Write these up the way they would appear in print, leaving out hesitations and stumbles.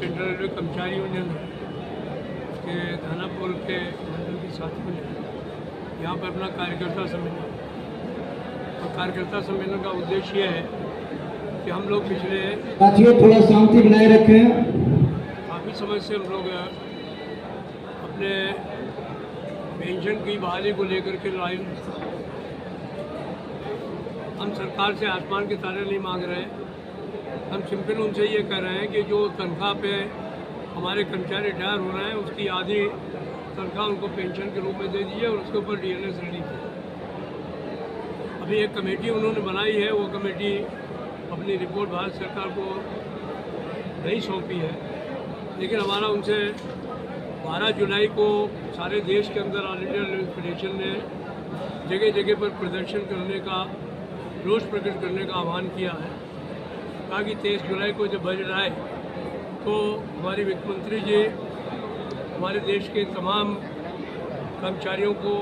Central railway कर्मचारी union है, उसके दानापुर के मंडल के साथियों ने यहाँ पर अपना कार्यकर्ता सम्मेलन, और कार्यकर्ता सम्मेलन का उद्देश्य ये है कि हम लोग पिछले साथियों थोड़ा शांति बनाए रखें। काफ़ी समय से हम लोग अपने पेंशन की बहाली को लेकर के लड़ाई, हम सरकार से आसमान के तारे नहीं मांग रहे हैं। हम सिंपल उनसे ये कह रहे हैं कि जो तनख्वाह पे हमारे कर्मचारी रिटायर हो रहे हैं उसकी आधी तनख्वाह उनको पेंशन के रूप में दे दीजिए और उसके ऊपर DNS रिलीफ है। अभी एक कमेटी उन्होंने बनाई है, वो कमेटी अपनी रिपोर्ट भारत सरकार को नहीं सौंपी है, लेकिन हमारा उनसे 12 जुलाई को सारे देश के अंदर ऑल इंडिया रेलवे फेडरेशन ने जगह जगह पर प्रदर्शन करने का, रोष प्रकट करने का आह्वान किया है, ताकि 23 जुलाई को जब बजट आए तो हमारे वित्त मंत्री जी हमारे देश के तमाम कर्मचारियों को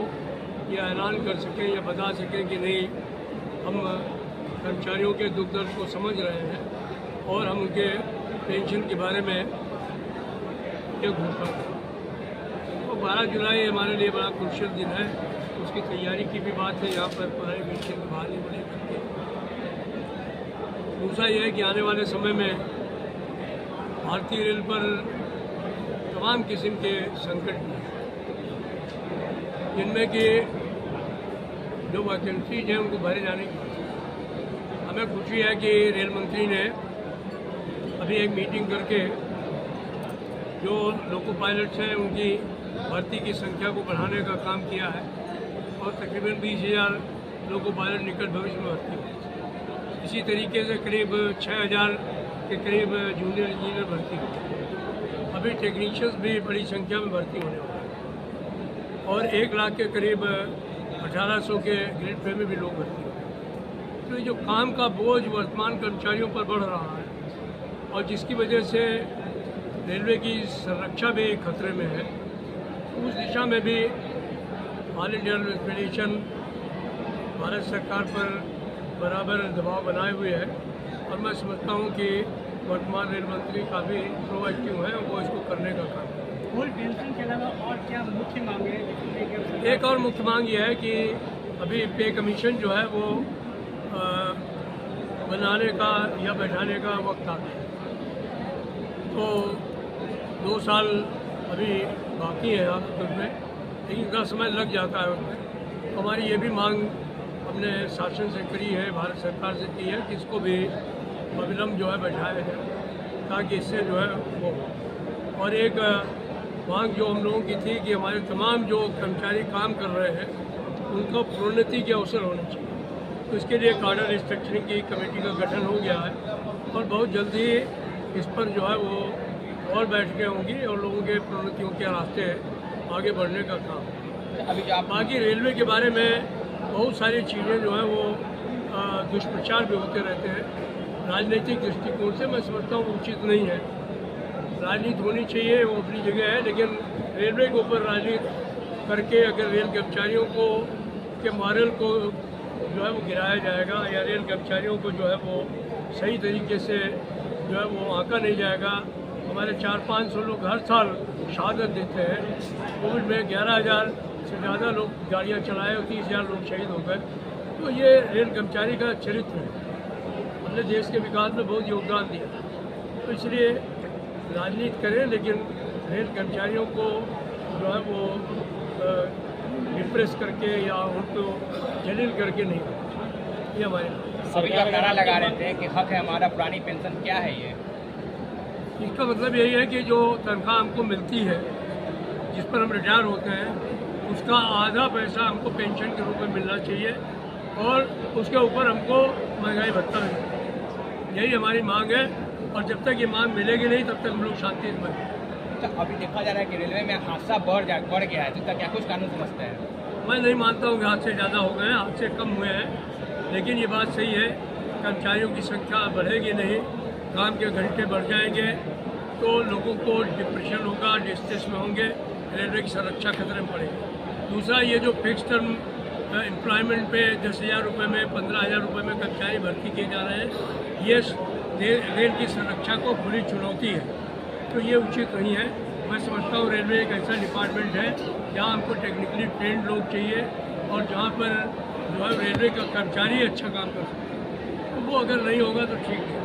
यह ऐलान कर सकें या बता सकें कि नहीं, हम कर्मचारियों के दुख दर्द को समझ रहे हैं और हम उनके पेंशन के बारे में एक घोषणा करें। तो 12 जुलाई हमारे लिए बड़ा क्रुशियल दिन है, उसकी तैयारी की भी बात है यहाँ पर पुरानी पेंशन की बहाली को लेकर के। दूसरा यह है कि आने वाले समय में भारतीय रेल पर तमाम किस्म के संकट हैं, जिनमें कि जो वैकेंसीज हैं उनको भरे जाने की बात है। हमें खुशी है कि रेल मंत्री ने अभी एक मीटिंग करके जो लोको पायलट्स हैं उनकी भर्ती की संख्या को बढ़ाने का काम किया है और तकरीबन 20,000 लोको पायलट निकट भविष्य में भर्ती होंगे। इसी तरीके से करीब 6,000 के करीब जूनियर इंजीनियर भर्ती होंगे। अभी टेक्नीशियंस भी बड़ी संख्या में भर्ती होने वाले हैं और 1 लाख के करीब 1800 के ग्रेड पे में भी लोग भर्ती होंगे। तो ये जो काम का बोझ वर्तमान कर्मचारियों पर बढ़ रहा है और जिसकी वजह से रेलवे की संरक्षा भी खतरे में है, उस दिशा में भी all India railway federation Bharat सरकार पर बराबर दबाव बनाए हुए है और मैं समझता हूँ कि वर्तमान रेल मंत्री काफ़ी प्रोएक्टिव हैं, वो इसको करने का काम करें। पेंशन के अलावा और क्या मुख्य मांग है? एक और मुख्य मांग यह है कि अभी पे कमीशन जो है वो बनाने का या बैठाने का वक्त आ गया, तो 2 साल अभी बाकी है उसमें, लेकिन इतना समय लग जाता है उसमें। हमारी ये भी मांग हमने शासन से करी है, भारत सरकार से की है कि इसको भी अविलंब जो है बैठाया जाए, ताकि इससे जो है वो। और एक मांग जो हम लोगों की थी कि हमारे तमाम जो कर्मचारी काम कर रहे हैं उनको प्रोन्नति के अवसर होने चाहिए, तो इसके लिए कार्डर रिस्ट्रक्चरिंग की कमेटी का गठन हो गया है और बहुत जल्दी इस पर जो है वो और बैठकें होंगी और लोगों के प्रोन्नतियों के रास्ते आगे बढ़ने का काम। अभी बाकी रेलवे के बारे में बहुत सारी चीज़ें जो हैं वो दुष्प्रचार भी होते रहते हैं। राजनीतिक दृष्टिकोण से मैं समझता हूँ उचित नहीं है। राजनीति होनी चाहिए, वो अपनी जगह है, लेकिन रेलवे के ऊपर राजनीति करके अगर रेल कर्मचारियों को के मॉरल को जो है वो गिराया जाएगा या रेल कर्मचारियों को जो है वो सही तरीके से जो है वो आंका नहीं जाएगा। हमारे 400-500 लोग हर साल शहादत देते हैं। कोविड में 11,000 से ज़्यादा लोग गाड़ियाँ चलाए और 30,000 लोग शहीद हो गए। तो ये रेल कर्मचारी का चरित्र है, हमने देश के विकास में बहुत योगदान दिया, तो इसलिए राजनीति करें लेकिन रेल कर्मचारियों को जो है वो डिप्रेस करके या उनको जलील करके नहीं करना। ये हमारे सभी आप नारा लगा रहे थे कि हक है हमारा पुरानी पेंशन, क्या है ये? इसका मतलब यही है कि जो तनख्वाह हमको मिलती है, जिस पर हम रिटायर होते हैं, उसका आधा पैसा हमको पेंशन के रूप में मिलना चाहिए और उसके ऊपर हमको महंगाई भत्ता मिलना चाहिए। यही हमारी मांग है और जब तक ये मांग मिलेगी नहीं तब तक हम लोग शांति से बनेंगे। तो अभी देखा जा रहा है कि रेलवे में हादसा बढ़ गया है, तो क्या कुछ कानून समझते हैं? मैं नहीं मानता हूँ कि हादसे ज़्यादा हो गए हैं, हादसे कम हुए हैं, लेकिन ये बात सही है, कर्मचारियों की संख्या बढ़ेगी नहीं, काम के घंटे बढ़ जाएंगे तो लोगों को डिप्रेशन होगा, डिस्ट्रेस में होंगे, रेलवे की सुरक्षा खतरे में पड़ेगी। दूसरा, ये जो फिक्स टर्म एम्प्लॉयमेंट पे 10,000 रुपये में 15,000 रुपये में कर्मचारी भर्ती किए जा रहे हैं, ये रेल की सुरक्षा को खुली चुनौती है तो ये उचित नहीं है। मैं समझता हूँ रेलवे एक ऐसा डिपार्टमेंट है जहाँ हमको टेक्निकली ट्रेंड लोग चाहिए और जहाँ पर जो है रेलवे का कर्मचारी अच्छा काम कर सकते। तो वो अगर नहीं होगा तो ठीक है।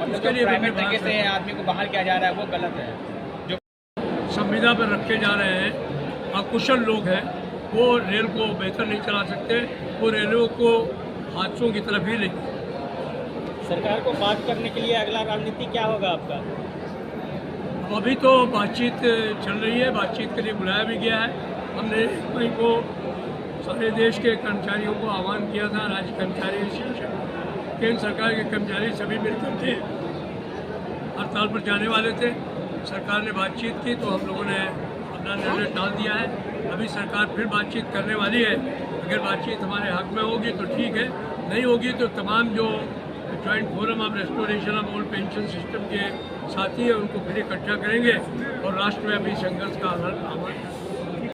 उसके लिए प्राइवेट तरीके से आदमी को बाहर किया जा रहा है, वो गलत है। जो संविदा पर रखे जा रहे हैं अकुशल लोग हैं, वो रेल को बेहतर नहीं चला सकते, वो रेलवे को हादसों की तरफ ही ले। सरकार को बात करने के लिए अगला रणनीति क्या होगा आपका? अभी तो बातचीत चल रही है, बातचीत के लिए बुलाया भी गया है। हमने मई को सारे देश के कर्मचारियों को आह्वान किया था, राज्य कर्मचारी, शिक्षक, केंद्र सरकार के कर्मचारी सभी मिलकर के हड़ताल पर जाने वाले थे। सरकार ने बातचीत की तो हम लोगों ने अपना निर्णय टाल दिया है। अभी सरकार फिर बातचीत करने वाली है। अगर बातचीत हमारे हक में होगी तो ठीक है, नहीं होगी तो तमाम जो joint forum of restoration of old pension system के साथी हैं उनको फिर इकट्ठा करेंगे और राष्ट्रव्यापी संघर्ष का आह्वान